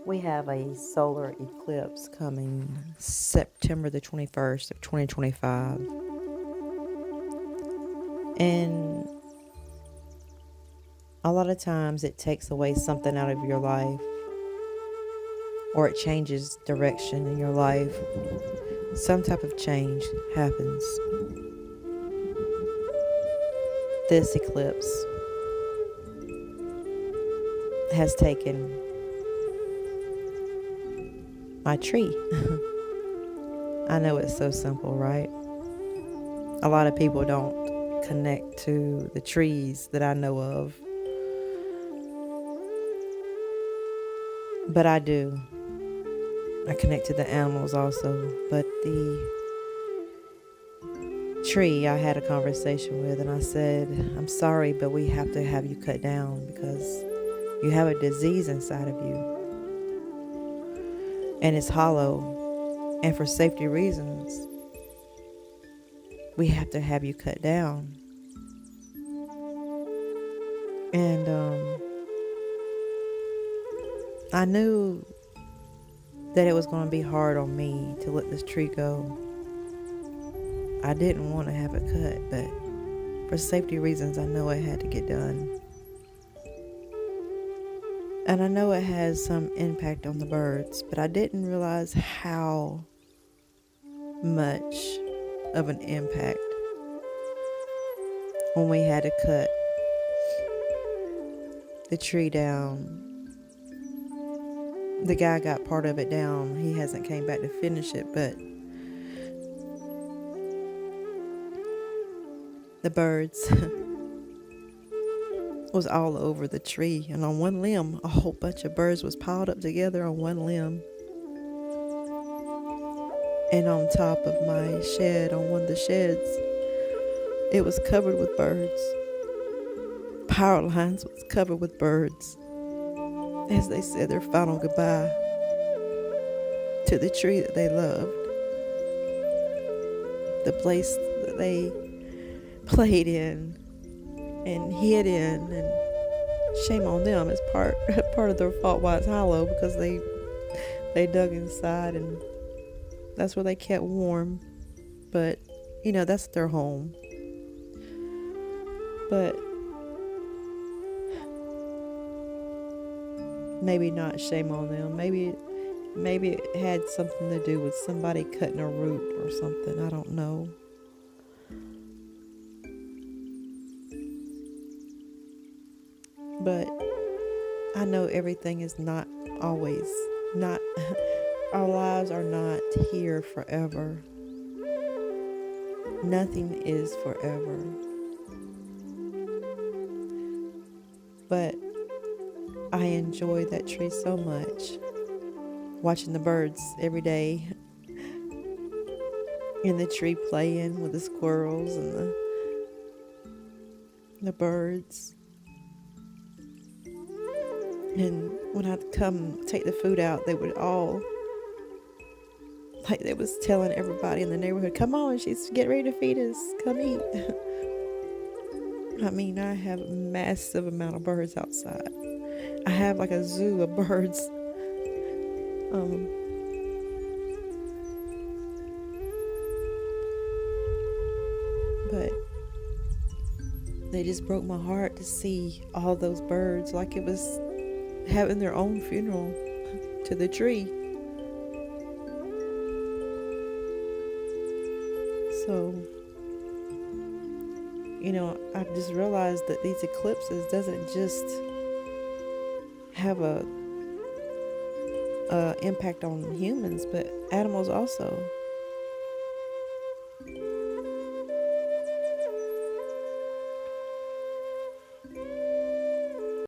We have a solar eclipse coming September the 21st of 2025. And a lot of times it takes away something out of your life or it changes direction in your life. Some type of change happens. This eclipse has taken my tree. I know it's so simple, right? A lot of people don't connect to the trees that I know of, but I do. I connect to the animals also, but the tree I had a conversation with, and I said, I'm sorry, but we have to have you cut down because you have a disease inside of you and it's hollow, and for safety reasons we have to have you cut down. And I knew that it was going to be hard on me to let this tree go. I didn't want to have it cut, but for safety reasons I know it had to get done. And I know it has some impact on the birds, but I didn't realize how much of an impact when we had to cut the tree down. The guy got part of it down. He hasn't came back to finish it, but the birds was all over the tree, and on one limb a whole bunch of birds was piled up together on one limb. And on top of my shed, on one of the sheds, it was covered with birds. Power lines was covered with birds as they said their final goodbye to the tree that they loved, the place that they played in and hid in. And shame on them, it's part of their fault why it's hollow, because they dug inside and that's where they kept warm. But that's their home. But maybe not shame on them. Maybe it had something to do with somebody cutting a root or something. I don't know. But I know everything is not always not our lives are not here forever. Nothing is forever. But I enjoy that tree so much. Watching the birds every day in the tree playing with the squirrels and the birds. And when I'd come take the food out, they would all, like they was telling everybody in the neighborhood, come on, she's getting ready to feed us, come eat. I mean, I have a massive amount of birds outside. I have like a zoo of birds. But they just broke my heart to see all those birds, like it was having their own funeral to the tree. So, I just realized that these eclipses doesn't just have a impact on humans, but animals also.